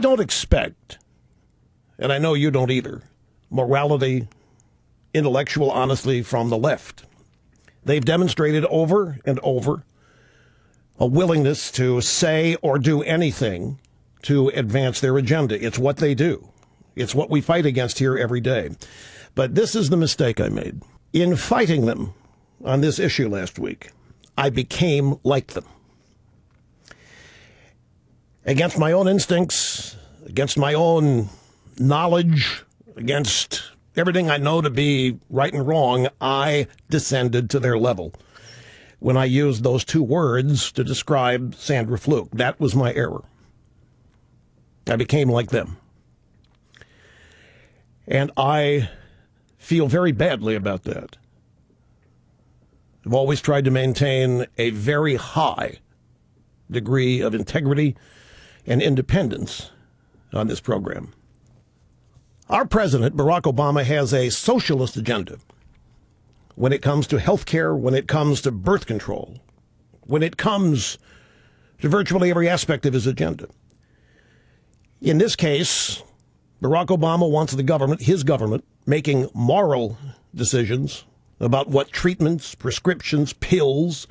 don't expect, and I know you don't either, morality, intellectual honesty from the left. They've demonstrated over and over a willingness to say or do anything to advance their agenda. It's what they do. It's what we fight against here every day. But this is the mistake I made. In fighting them on this issue last week, I became like them. Against my own instincts, against my own knowledge, against everything I know to be right and wrong, I descended to their level when I used those two words to describe Sandra Fluke. That was my error. I became like them. And I feel very badly about that. I've always tried to maintain a very high degree of integrity and independence on this program. Our president, Barack Obama, has a socialist agenda when it comes to health care, when it comes to birth control, when it comes to virtually every aspect of his agenda. In this case, Barack Obama wants the government, his government, making moral decisions about what treatments, prescriptions, pills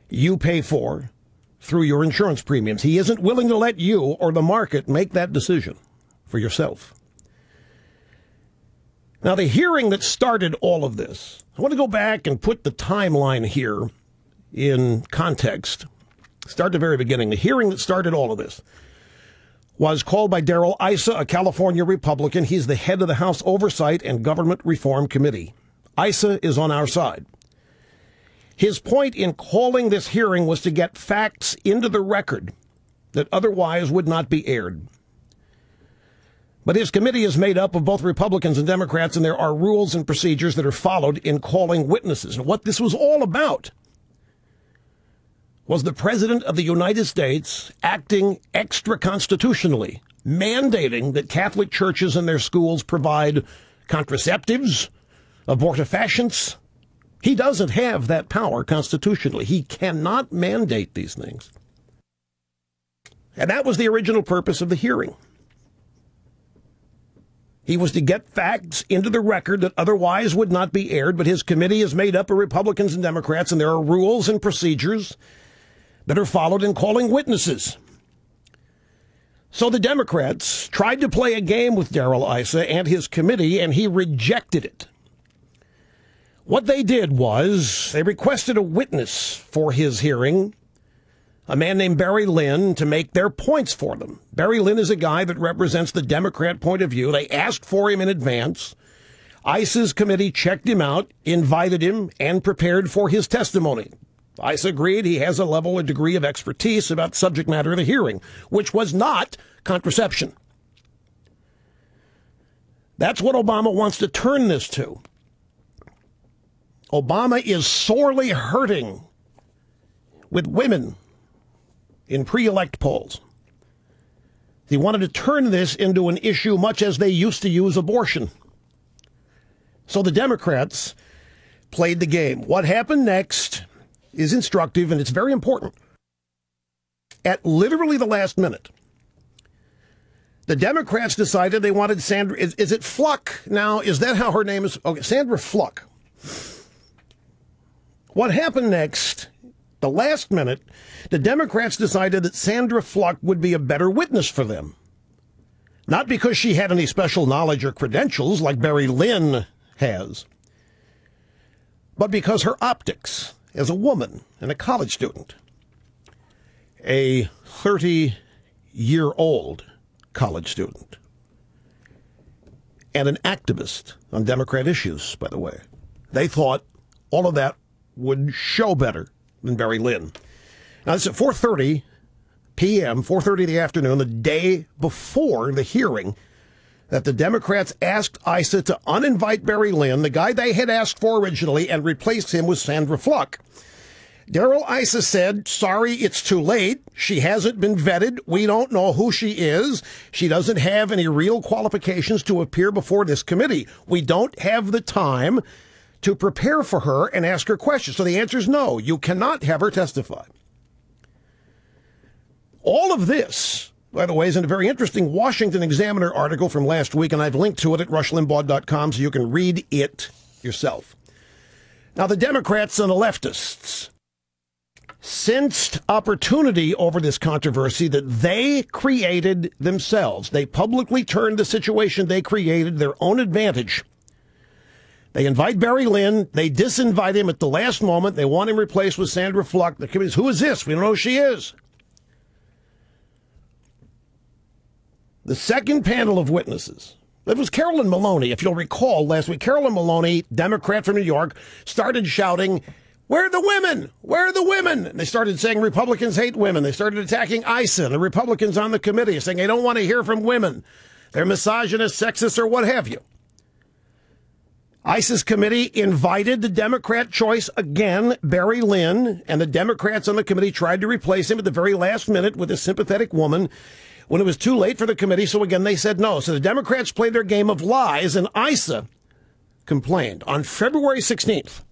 you pay for through your insurance premiums. He isn't willing to let you or the market make that decision for yourself. Now, the hearing that started all of this, I want to go back and put the timeline here in context. Start at the very beginning. The hearing that started all of this was called by Darrell Issa, a California Republican. He's the head of the House Oversight and Government Reform Committee. Issa is on our side. His point in calling this hearing was to get facts into the record that otherwise would not be aired. But his committee is made up of both Republicans and Democrats, and there are rules and procedures that are followed in calling witnesses. And what this was all about was the President of the United States acting extra-constitutionally, mandating that Catholic churches and their schools provide contraceptives, abortifacients. He doesn't have that power constitutionally. He cannot mandate these things. And that was the original purpose of the hearing. He was to get facts into the record that otherwise would not be aired, but his committee is made up of Republicans and Democrats, and there are rules and procedures that are followed in calling witnesses. So the Democrats tried to play a game with Darrell Issa and his committee, and he rejected it. What they did was they requested a witness for his hearing, a man named Barry Lynn, to make their points for them. Barry Lynn is a guy that represents the Democrat point of view. They asked for him in advance. Issa's committee checked him out, invited him, and prepared for his testimony. Issa agreed he has a level or degree of expertise about the subject matter of the hearing, which was not contraception. That's what Obama wants to turn this to. Obama is sorely hurting with women in pre-elect polls. He wanted to turn this into an issue much as they used to use abortion. So the Democrats played the game. What happened next is instructive, and it's very important. At literally the last minute, the Democrats decided they wanted Sandra, is it Fluke now? Is that how her name is? Okay, Sandra Fluke. What happened next, the last minute, the Democrats decided that Sandra Fluke would be a better witness for them. Not because she had any special knowledge or credentials like Barry Lynn has, but because her optics as a woman and a college student, a 30-year-old college student, and an activist on Democrat issues, by the way. They thought all of that would show better than Barry Lynn. Now, it's at 4:30 p.m., 4:30 in the afternoon, the day before the hearing, that the Democrats asked Issa to uninvite Barry Lynn, the guy they had asked for originally, and replace him with Sandra Fluke. Darrell Issa said, sorry, it's too late. She hasn't been vetted. We don't know who she is. She doesn't have any real qualifications to appear before this committee. We don't have the time to prepare for her and ask her questions. So the answer is no. You cannot have her testify. All of this by the way, is in a very interesting Washington Examiner article from last week, and I've linked to it at rushlimbaugh.com so you can read it yourself. Now, the Democrats and the leftists sensed opportunity over this controversy that they created themselves. They publicly turned the situation they created their own advantage. They invite Barry Lynn. They disinvite him at the last moment. They want him replaced with Sandra Fluke. The committee says, who is this? We don't know who she is. The second panel of witnesses, it was Carolyn Maloney, if you'll recall last week. Carolyn Maloney, Democrat from New York, started shouting, where are the women? Where are the women? And they started saying Republicans hate women. They started attacking ISA, the Republicans on the committee, saying they don't want to hear from women. They're misogynist, sexist, or what have you. ISIS committee invited the Democrat choice again, Barry Lynn, and the Democrats on the committee tried to replace him at the very last minute with a sympathetic woman when it was too late for the committee. So again, they said no. So the Democrats played their game of lies, and ISA complained on February 16th.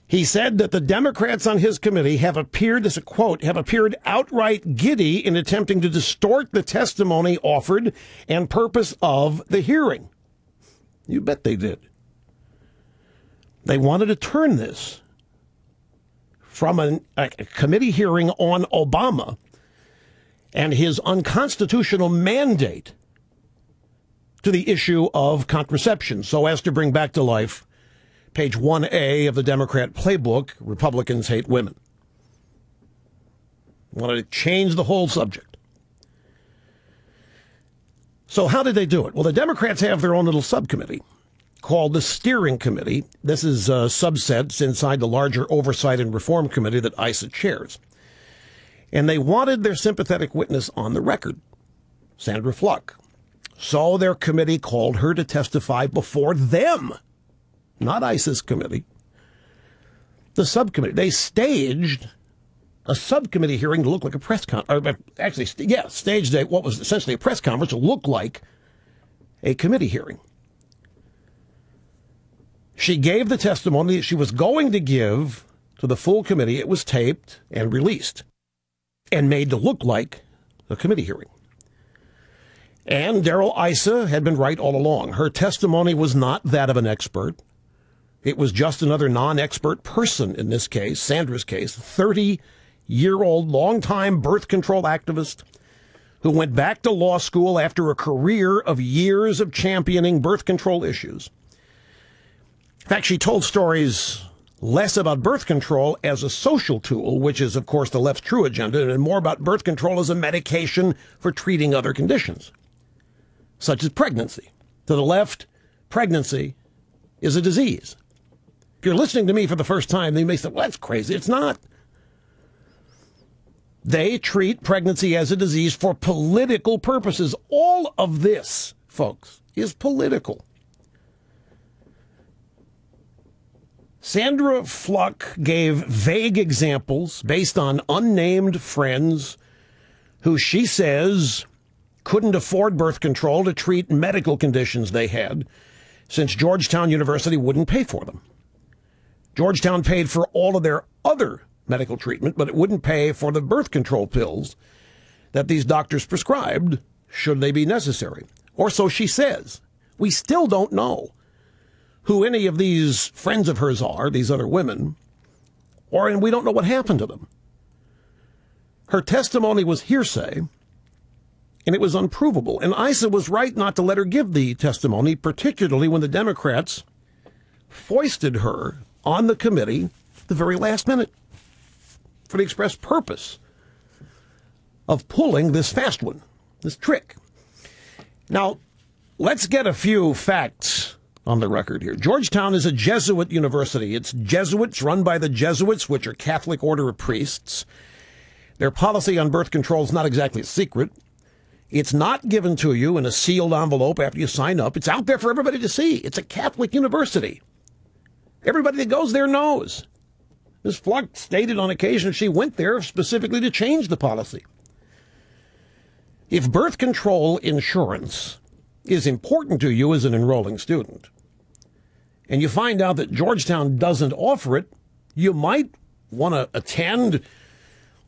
He said that the Democrats on his committee have appeared, this is a quote, have appeared outright giddy in attempting to distort the testimony offered and purpose of the hearing. You bet they did. They wanted to turn this from a committee hearing on Obama and his unconstitutional mandate to the issue of contraception, so as to bring back to life page 1A of the Democrat playbook, Republicans hate women. Wanted to change the whole subject. So how did they do it? Well, the Democrats have their own little subcommittee called the Steering Committee. This is subsets inside the larger Oversight and Reform Committee that ISA chairs. And they wanted their sympathetic witness on the record, Sandra Fluke. So their committee called her to testify before them, not ISIS committee, the subcommittee. They staged a subcommittee hearing to look like a press conference. Staged what was essentially a press conference to look like a committee hearing. She gave the testimony that she was going to give to the full committee. It was taped and released and made to look like a committee hearing. And Darrell Issa had been right all along. Her testimony was not that of an expert. It was just another non-expert person in this case, Sandra's case, 30-year-old, longtime birth control activist who went back to law school after a career of years of championing birth control issues. In fact, she told stories less about birth control as a social tool, which is, of course, the left's true agenda, and more about birth control as a medication for treating other conditions, such as pregnancy. To the left, pregnancy is a disease. If you're listening to me for the first time, you may say, well, that's crazy. It's not. They treat pregnancy as a disease for political purposes. All of this, folks, is political. Sandra Fluke gave vague examples based on unnamed friends who she says couldn't afford birth control to treat medical conditions they had, since Georgetown University wouldn't pay for them. Georgetown paid for all of their other medical treatment, but it wouldn't pay for the birth control pills that these doctors prescribed, should they be necessary. Or so she says. We still don't know who any of these friends of hers are, these other women, and we don't know what happened to them. Her testimony was hearsay, and it was unprovable. And Issa was right not to let her give the testimony, particularly when the Democrats foisted her on the committee at the very last minute for the express purpose of pulling this fast one, this trick. Now, let's get a few facts on the record here. Georgetown is a Jesuit university. It's Jesuits run by the Jesuits, which are Catholic order of priests. Their policy on birth control is not exactly a secret. It's not given to you in a sealed envelope after you sign up. It's out there for everybody to see. It's a Catholic university. Everybody that goes there knows. Ms. Fluke stated on occasion she went there specifically to change the policy. If birth control insurance is important to you as an enrolling student, and you find out that Georgetown doesn't offer it, you might want to attend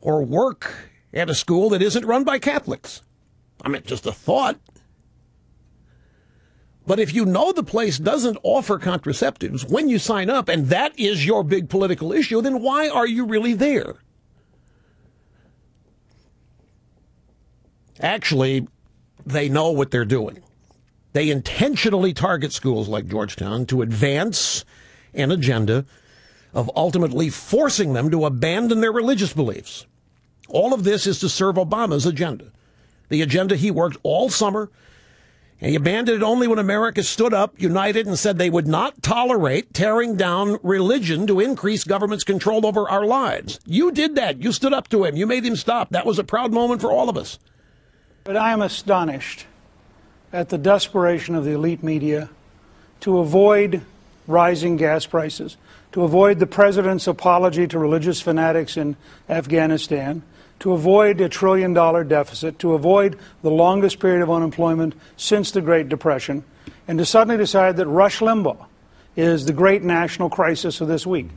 or work at a school that isn't run by Catholics. I mean, just a thought. But if you know the place doesn't offer contraceptives when you sign up, and that is your big political issue, then why are you really there? Actually, they know what they're doing. They intentionally target schools like Georgetown to advance an agenda of ultimately forcing them to abandon their religious beliefs. All of this is to serve Obama's agenda, the agenda he worked all summer, and he abandoned it only when America stood up, united, and said they would not tolerate tearing down religion to increase government's control over our lives. You did that. You stood up to him. You made him stop. That was a proud moment for all of us. But I am astonished at the desperation of the elite media to avoid rising gas prices, to avoid the president's apology to religious fanatics in Afghanistan, to avoid a $1 trillion deficit, to avoid the longest period of unemployment since the Great Depression, and to suddenly decide that Rush Limbaugh is the great national crisis of this week.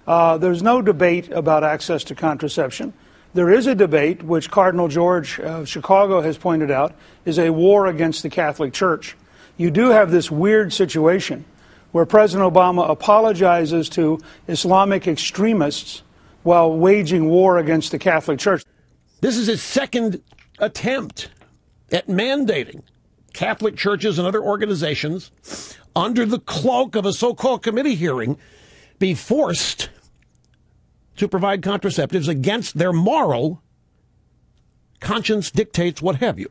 There's no debate about access to contraception. There is a debate, which Cardinal George of Chicago has pointed out, is a war against the Catholic Church. You do have this weird situation where President Obama apologizes to Islamic extremists while waging war against the Catholic Church. This is his second attempt at mandating Catholic churches and other organizations, under the cloak of a so-called committee hearing, be forced to provide contraceptives against their moral conscience dictates, what have you.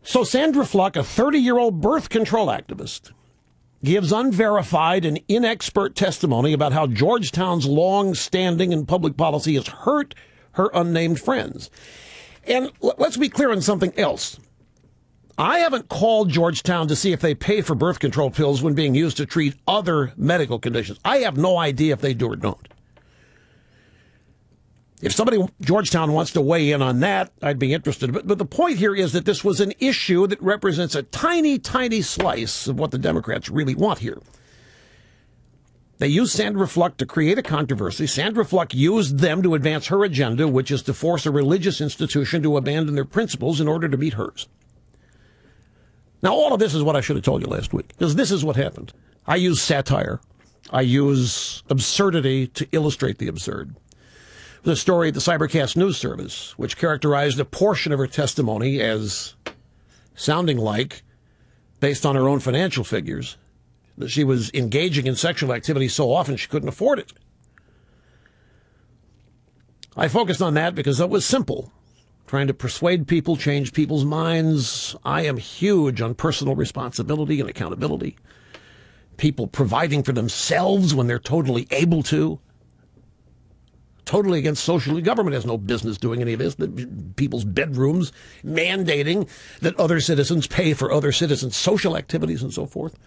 So Sandra Fluke, a 30-year-old birth control activist, gives unverified and inexpert testimony about how Georgetown's long standing in public policy has hurt her unnamed friends. And let's be clear on something else. I haven't called Georgetown to see if they pay for birth control pills when being used to treat other medical conditions. I have no idea if they do or don't. If somebody, Georgetown, wants to weigh in on that, I'd be interested. But the point here is that this was an issue that represents a tiny, tiny slice of what the Democrats really want here. They used Sandra Fluke to create a controversy. Sandra Fluke used them to advance her agenda, which is to force a religious institution to abandon their principles in order to meet hers. Now, all of this is what I should have told you last week, because this is what happened. I use satire. I use absurdity to illustrate the absurd. The story at the Cybercast News Service, which characterized a portion of her testimony as sounding like, based on her own financial figures, that she was engaging in sexual activity so often she couldn't afford it. I focused on that because it was simple. Trying to persuade people, change people's minds. I am huge on personal responsibility and accountability. People providing for themselves when they're totally able to. Totally against social. Government has no business doing any of this. People's bedrooms, mandating that other citizens pay for other citizens' social activities and so forth.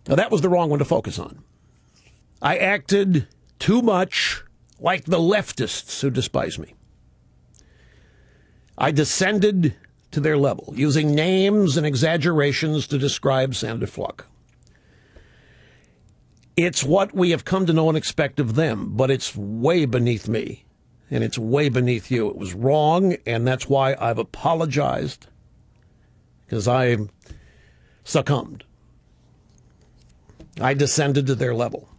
Now, that was the wrong one to focus on. I acted too much like the leftists who despise me. I descended to their level, using names and exaggerations to describe Sandra Fluke. It's what we have come to know and expect of them, but it's way beneath me, and it's way beneath you. It was wrong, and that's why I've apologized, because I succumbed. I descended to their level.